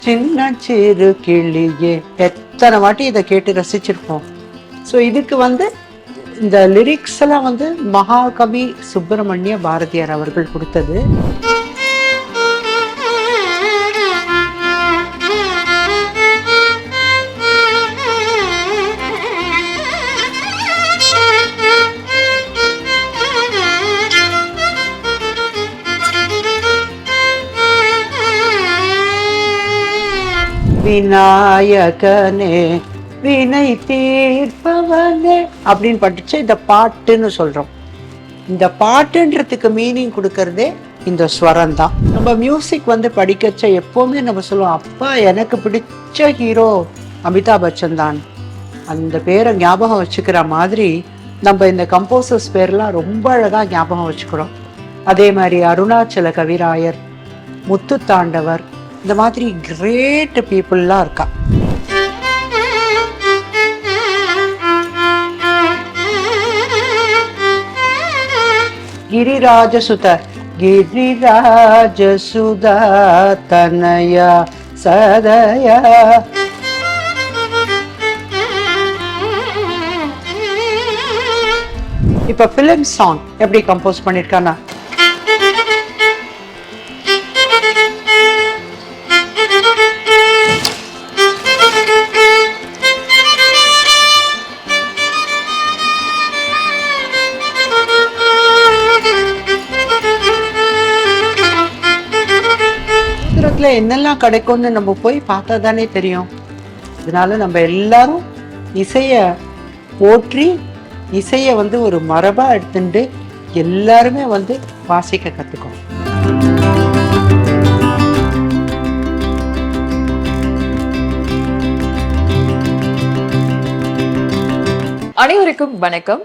சின்ன சிறு கிளியே, எத்தனை வாட்டி இதை கேட்டு ரசிச்சிருப்போம். ஸோ இதுக்கு இந்த லிரிக்ஸ் எல்லாம் மகாகவி சுப்பிரமணிய பாரதியார் அவர்கள் கொடுத்தது. விநாயகனே வினை தீர்ப்பவனே அப்படின்னு படிச்சு இந்த பாட்டுன்னு சொல்றோம். இந்த பாட்டுன்றதுக்கு மீனிங் கொடுக்கறதே இந்த ஸ்வரம் தான். நம்ம மியூசிக் படிக்கச்ச எப்பவுமே நம்ம சொல்லுவோம், அப்பா எனக்கு பிடிச்ச ஹீரோ அமிதாப் பச்சன் தான். அந்த பேரை ஞாபகம் வச்சுக்கிற மாதிரி நம்ம இந்த கம்போசர்ஸ் பேர்லாம் ரொம்ப அழகா ஞாபகம் வச்சுக்கிறோம். அதே மாதிரி அருணாச்சல கவிராயர், முத்து தாண்டவர், இந்த மாதிரி கிரேட் பீப்புள்லாம் இருக்கா. கிரிராஜசுத கிரிராஜசுத தனயா சதயா. இப்ப பிலிம் சாங் எப்படி கம்போஸ் பண்ணிருக்கானா, என்னெல்லாம் கிடைக்கும்னு நம்ம போய் பார்த்தா தானே தெரியும். அதனால நம்ம எல்லாரும் இசைய போற்றி, இசைய ஒரு மரபா எடுத்துட்டு எல்லாருமே வாசிக்க கத்துக்கணும். அனைவருக்கும் வணக்கம்.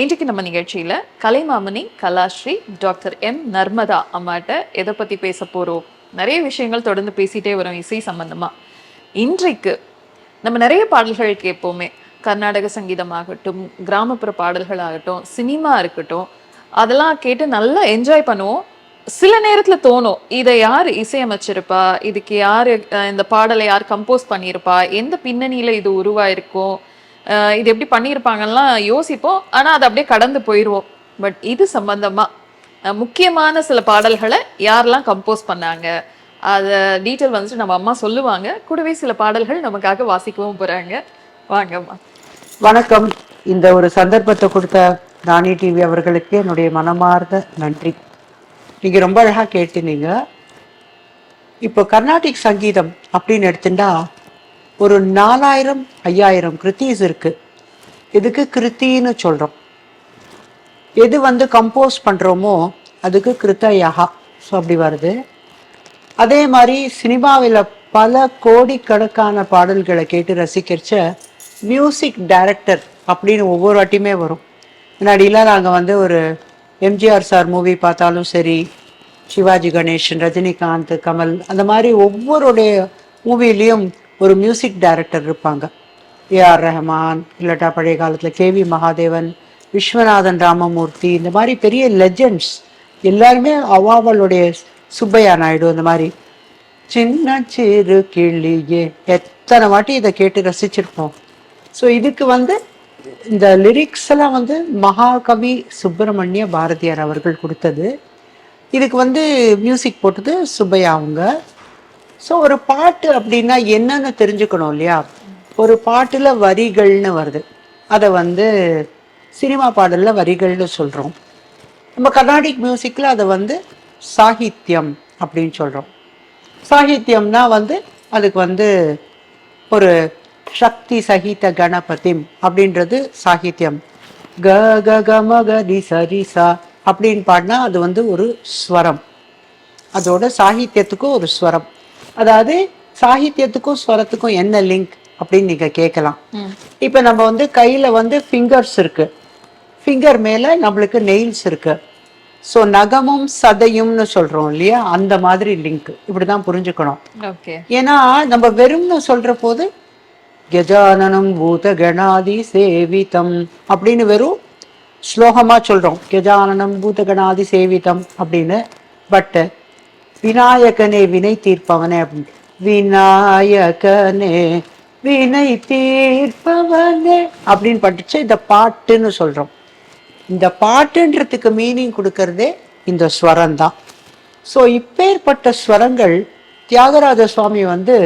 இன்றைக்கு நம்ம நிகழ்ச்சியில கலைமாமணி கலாஸ்ரீ டாக்டர் எம் நர்மதா அம்மாட்ட எதை பத்தி பேச போறோம். நிறைய விஷயங்கள் தொடர்ந்து பேசிட்டே வரும் இசை சம்பந்தமா. இன்றைக்கு நம்ம நிறைய பாடல்கள் கேட்போமே, கர்நாடக சங்கீதமாகட்டும், கிராமப்புற பாடல்கள் ஆகட்டும், சினிமா இருக்கட்டும், அதெல்லாம் கேட்டு நல்லா என்ஜாய் பண்ணுவோம். சில நேரத்துல தோணும், இதை யார் இசையமைச்சிருப்பா, இதுக்கு யாரு இந்த பாடலை யார் கம்போஸ் பண்ணியிருப்பா, எந்த பின்னணியில இது உருவாயிருக்கும், இது எப்படி பண்ணியிருப்பாங்கலாம் யோசிப்போம். ஆனா அதை அப்படியே கடந்து போயிடுவோம். பட் இது சம்பந்தமா முக்கியமான சில பாடல்களை யாரெல்லாம் கம்போஸ் பண்ணாங்க, அதை டீட்டெயில் நம்ம அம்மா சொல்லுவாங்க. கூடவே சில பாடல்கள் நமக்காக வாசிக்கவும் போறாங்க. வாங்கம்மா. வணக்கம். இந்த ஒரு சந்தர்ப்பத்தை கொடுத்த ராணி டிவி அவர்களுக்கு என்னுடைய மனமார்ந்த நன்றி. நீங்க ரொம்ப அழகா கேட்டுனீங்க. இப்போ கர்நாடிக் சங்கீதம் அப்படின்னு எடுத்துட்டா ஒரு 4000-5000 கிருத்தீஸ் இருக்கு. இதுக்கு கிருத்தின்னு சொல்றோம். எது கம்போஸ் பண்றோமோ அதுக்கு கிருத்தயகா. ஸோ அப்படி வருது. அதே மாதிரி சினிமாவில் பல கோடிக்கணக்கான பாடல்களை கேட்டு ரசிக்கிறச்ச மியூசிக் டைரக்டர் அப்படின்னு ஒவ்வொரு வாட்டியுமே வரும். முன்னாடிலாம் நாங்கள் ஒரு எம்ஜிஆர் சார் மூவி பார்த்தாலும் சரி, சிவாஜி கணேசன், ரஜினிகாந்த், கமல், அந்த மாதிரி ஒவ்வொருடைய மூவிலையும் ஒரு மியூசிக் டைரக்டர் இருப்பாங்க. ஏஆர் ரஹ்மான், இல்லாட்டா பழைய காலத்தில் கேவி மகாதேவன், விஸ்வநாதன் ராமமூர்த்தி, இந்த மாதிரி பெரிய லெஜெண்ட்ஸ் எல்லாருமே அவாவளுடைய சுப்பையா நாயுடு, இந்த மாதிரி சின்ன சிறு கிளியே, எத்தனை வாட்டி இதை கேட்டு ரசிச்சிருப்போம். ஸோ இதுக்கு இந்த லிரிக்ஸ் எல்லாம் மகாகவி சுப்பிரமணிய பாரதியார் அவர்கள் கொடுத்தது. இதுக்கு மியூசிக் போட்டது சுப்பையா அவங்க. ஸோ ஒரு பாட்டு அப்படின்னா என்னன்னு தெரிஞ்சுக்கணும் இல்லையா. ஒரு பாட்டுல வரிகள்னு வருது, அதை சினிமா பாடல்ல வரிகள்னு சொல்றோம். நம்ம கர்நாடிக் மியூசிக்ல அதை சாகித்யம் அப்படின்னு சொல்றோம். சாகித்யம்னா அதுக்கு ஒரு சக்தி சகித கணபதிம் அப்படின்றது சாகித்யம். க க க ம க தி சரி சா அப்படின்னு பாடினா அது ஒரு ஸ்வரம். அதோட சாகித்யத்துக்கும் ஒரு ஸ்வரம். அதாவது சாகித்யத்துக்கும் ஸ்வரத்துக்கும் என்ன லிங்க் அப்படின்னு நீங்க கேட்கலாம். இப்ப நம்ம கையில ஃபிங்கர்ஸ் இருக்கு, ஃபிங்கர் மேல நம்மளுக்கு நெயில்ஸ் இருக்கு. ஸோ நகமும் சதையும்னு சொல்றோம் இல்லையா, அந்த மாதிரி லிங்க். இப்படிதான் புரிஞ்சுக்கணும். ஏன்னா நம்ம வெறும்னு சொல்ற போது கஜானனம் பூத கணாதி சேவிதம் அப்படின்னு வெறும் ஸ்லோகமா சொல்றோம், கஜானனம் பூத கணாதி சேவிதம் அப்படின்னு. பட் விநாயகனே வினை தீர்ப்பவனே அப்படின்னு விநாயகனே வினை தீர்ப்பவனே அப்படின்னு படிச்சு இந்த பாட்டுன்னு சொல்றோம். இந்த பாட்டுன்றதுக்கு மீனிங் கொடுக்கறதே இந்த ஸ்வரம் தான். ஸோ இப்பேற்பட்ட ஸ்வரங்கள் தியாகராஜ சுவாமி வந்து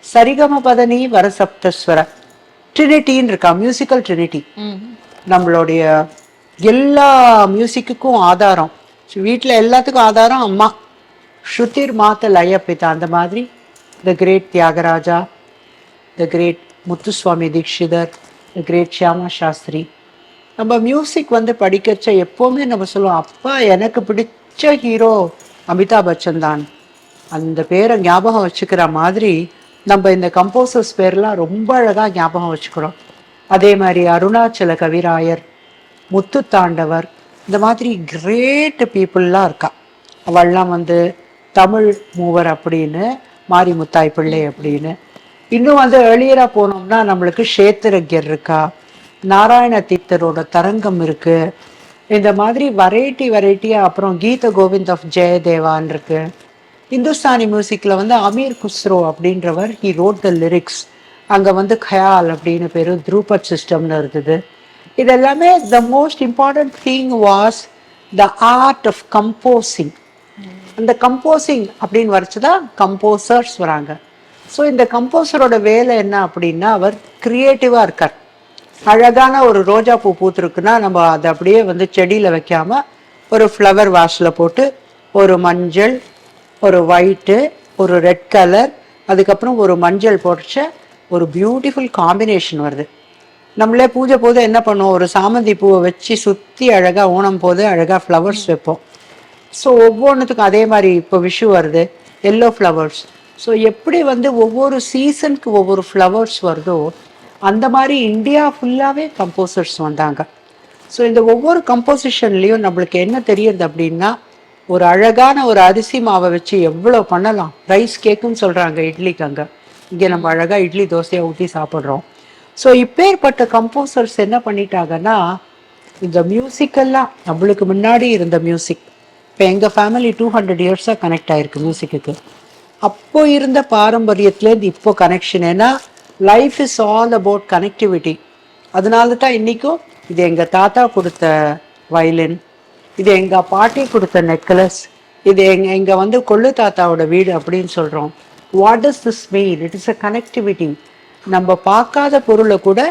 சரிகம பதனி வரசப்தஸ்வர ட்ரினிட்டின்னு இருக்கா, மியூசிக்கல் ட்ரினிட்டி. நம்மளுடைய எல்லா மியூசிக்குக்கும் ஆதாரம், வீட்டில் எல்லாத்துக்கும் ஆதாரம் அம்மா. ஸ்ருதிர் மாத்த லயப்பிதா. அந்த மாதிரி the great Tyagaraja, the great Muthuswami Dikshitar, the great Shyama Shastri. நம்ம மியூசிக் வந்து படிக்கச்ச எப்போவுமே நம்ம சொல்லுவோம், அப்பா எனக்கு பிடிச்ச ஹீரோ அமிதாப் பச்சன் தான். அந்த பேரை ஞாபகம் வச்சுக்கிற மாதிரி நம்ம இந்த கம்போசர்ஸ் பேர்லாம் ரொம்ப அழகாக ஞாபகம் வச்சுக்கிறோம். அதே மாதிரி அருணாச்சல கவிராயர், முத்து தாண்டவர், இந்த மாதிரி கிரேட் பீப்புளெலாம் இருக்கா. அவள்லாம் வந்து தமிழ் மூவர் அப்படின்னு, மாரி முத்தாய் பிள்ளை அப்படின்னு. இன்னும் வந்து ஏர்லியராக போனோம்னா நம்மளுக்கு க்ஷேத்திரஜர் இருக்கா, நாராயண தீர்த்தரோட தரங்கம் இருக்கு. இந்த மாதிரி வெரைட்டியாக. அப்புறம் கீத கோவிந்த் ஆஃப் ஜெயதேவான் இருக்கு. இந்துஸ்தானி மியூசிக்ல வந்து அமீர் குஸ்ரோ அப்படின்றவர், ஹி ரோட் த லிரிக்ஸ். அங்கே வந்து கயால் அப்படின்னு பேர், த்ரூபட் சிஸ்டம்னு இருந்தது. இதெல்லாமே the most important thing was the art of composing. அந்த கம்போசிங் அப்படின்னு வரைச்சுதான் கம்போசர்ஸ் வராங்க. ஸோ இந்த கம்போசரோட வேலை என்ன அப்படின்னா, அவர் கிரியேட்டிவாக இருக்கார். அழகான ஒரு ரோஜா பூ பூத்துருக்குன்னா நம்ம அதை அப்படியே வந்து செடியில் வைக்காம ஒரு ஃப்ளவர் வாஷில் போட்டு ஒரு மஞ்சள், ஒரு ஒயிட்டு, ஒரு ரெட் கலர், அதுக்கப்புறம் ஒரு மஞ்சள் போட்டுச்ச ஒரு பியூட்டிஃபுல் காம்பினேஷன் வருது. நம்மளே பூஜை போது என்ன பண்ணுவோம், ஒரு சாமந்தி பூவை வச்சு சுற்றி அழகாக ஓணம் போது அழகாக ஃப்ளவர்ஸ் வைப்போம். ஸோ ஒவ்வொன்றுத்துக்கும் அதே மாதிரி இப்போ விஷு வருது, எல்லோ ஃப்ளவர்ஸ். ஸோ எப்படி வந்து ஒவ்வொரு சீசனுக்கு ஒவ்வொரு ஃப்ளவர்ஸ் வருதோ அந்த மாதிரி இந்தியா ஃபுல்லாகவே கம்போசர்ஸ் வந்தாங்க. ஸோ இந்த ஒவ்வொரு கம்போசிஷன்லேயும் நம்மளுக்கு என்ன தெரியுது அப்படின்னா, ஒரு அழகான ஒரு அரிசி மாவை வச்சு எவ்வளோ பண்ணலாம். ரைஸ் கேக்குன்னு சொல்கிறாங்க இட்லிக்கு. அங்கே இங்கே நம்ம அழகாக இட்லி தோசையை ஊற்றி சாப்பிட்றோம். ஸோ இப்பேற்பட்ட கம்போசர்ஸ் என்ன பண்ணிட்டாங்கன்னா, இந்த மியூசிக்கெல்லாம் நம்மளுக்கு முன்னாடி இருந்த மியூசிக், இப்போ எங்கள் ஃபேமிலி 200 இயர்ஸாக கனெக்ட் ஆகிருக்கு மியூசிக்கு. அப்போ இருந்த பாரம்பரியத்துலேருந்து இப்போ கனெக்ஷன். ஏன்னா life is all about connectivity. அதனால தான் இன்றைக்கும் இது எங்கள் தாத்தா கொடுத்த வயலின், இது எங்கள் பாட்டி கொடுத்த நெக்லஸ், இது எங்கள் வந்து கொள்ளு தாத்தாவோட வீடு அப்படின்னு சொல்கிறோம். What is this mean? It is a connectivity. நம்ம பார்க்காத பொருளை கூட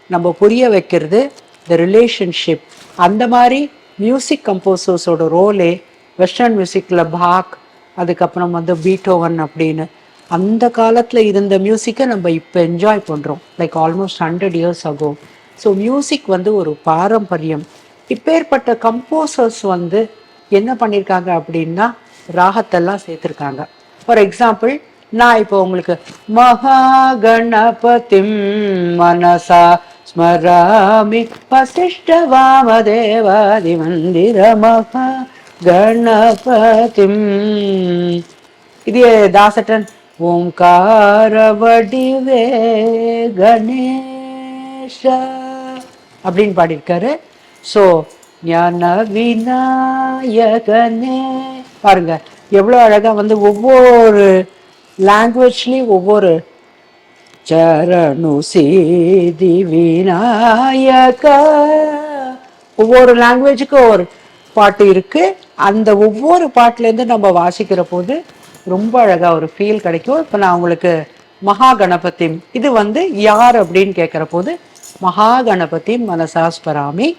நம்ம புரிய வைக்கிறது த ரிலேஷன்ஷிப். அந்த மாதிரி மியூசிக் கம்போசர்ஸோட ரோலே வெஸ்டர்ன் மியூசிக்கில் பாக், அதுக்கப்புறம் வந்து பீட்டோவன் அப்படின்னு அந்த காலத்தில் இருந்த மியூசிக்கை நம்ம இப்போ என்ஜாய் பண்ணுறோம், like almost 100 years ஆகோ. So music வந்து ஒரு பாரம்பரியம். இப்பேற்பட்ட கம்போசர்ஸ் வந்து என்ன பண்ணியிருக்காங்க அப்படின்னா, ராகத்தெல்லாம் சேர்த்துருக்காங்க. ஃபார் எக்ஸாம்பிள், நான் இப்போ உங்களுக்கு மகா கணபதிம் மனசா ஸ்மராமி வசிஷ்ட வாமதேவாதி மந்திர மகா கணபதிம், இது தாசட்டன் ஓம்கார வடிவே கணேஷ அப்படின்னு பாடியிருக்காரு. ஸோ ஞான விநாயகனே பாருங்க எவ்வளோ அழகாக வந்து ஒவ்வொரு லாங்குவேஜ்லேயும் ஒவ்வொரு சரணு சீதி விநாயக, ஒவ்வொரு லாங்குவேஜுக்கும் ஒரு பாட்டு இருக்கு. அந்த ஒவ்வொரு பாட்டுலேருந்து நம்ம வாசிக்கிற போது ரொம்ப அழகாக ஒரு ஃபீல் கிடைக்கும். இப்போ நான் உங்களுக்கு மகா கணபதி, இது வந்து யார் அப்படின்னு கேட்குற போது, மகா கணபதி மனசாஸ்பராமி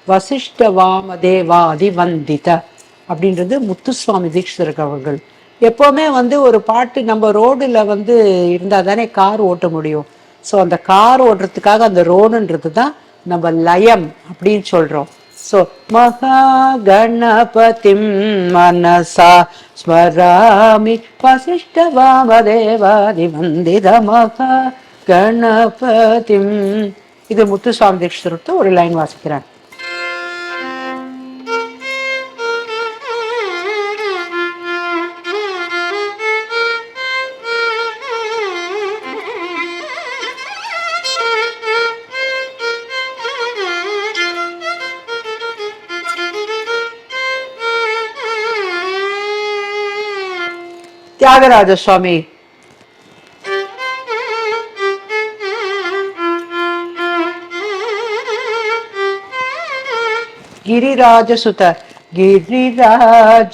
வசிஷ்ட வாமதேவாதி வந்தித அப்படின்றது முத்துசுவாமி தீக்ஷிதர் அவர்கள். எப்போவுமே வந்து ஒரு பாட்டு நம்ம ரோடில் வந்து இருந்தால் தானே கார் ஓட்ட முடியும். ஸோ அந்த கார் ஓட்டுறதுக்காக அந்த ரோடுன்றது தான் நம்ம லயம் அப்படின்னு சொல்கிறோம். ஸோ மகா கணபதிம் மனசா ஸ்மராமி வசிஷ்ட வாமதேவாதி வந்தித மகா கணபதிம். இது முத்துசுவாமி தீக்ஷிதர் ஒரு லைன் வாசிக்கிறேன். தியாகராஜ சுவாமி गिरिराजसुत गिरिराजसुधा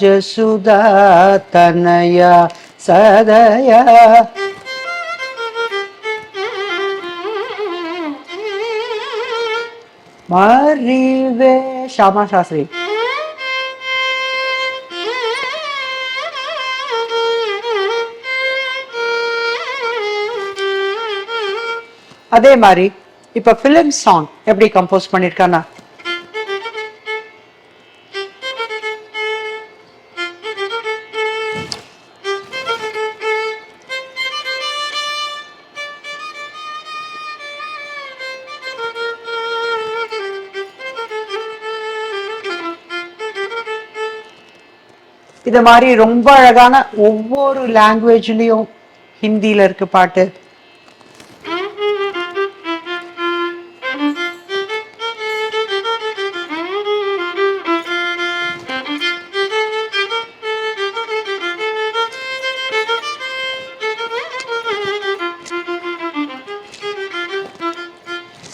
तनया सदया मरिवे श्यामा शास्त्री அதே மாதிரி இப்ப பிலிம் சாங் எப்படி கம்போஸ் பண்ணிருக்கானா, இது மாதிரி ரொம்ப அழகான ஒவ்வொரு லாங்குவேஜ்லயும் ஹிந்தியில இருக்கு பாட்டு,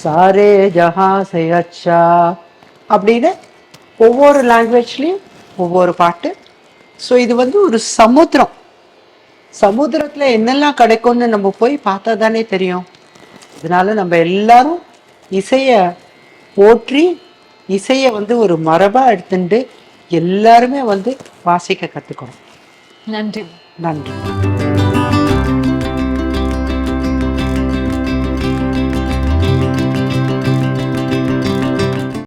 சாரே ஜஹா சே அச்சா அப்படின்னு ஒவ்வொரு லாங்குவேஜ்லயும் ஒவ்வொரு பாட்டு. ஸோ இது வந்து ஒரு சமுத்திரம். சமுத்திரத்துல என்னெல்லாம் கிடைக்கும்னு நம்ம போய் பார்த்தா தானே தெரியும். இதனால நம்ம எல்லாரும் இசைய போற்றி இசைய வந்து ஒரு மரபா எடுத்துட்டு எல்லாருமே வந்து வாசிக்க கத்துக்கணும். நன்றி. நன்றி.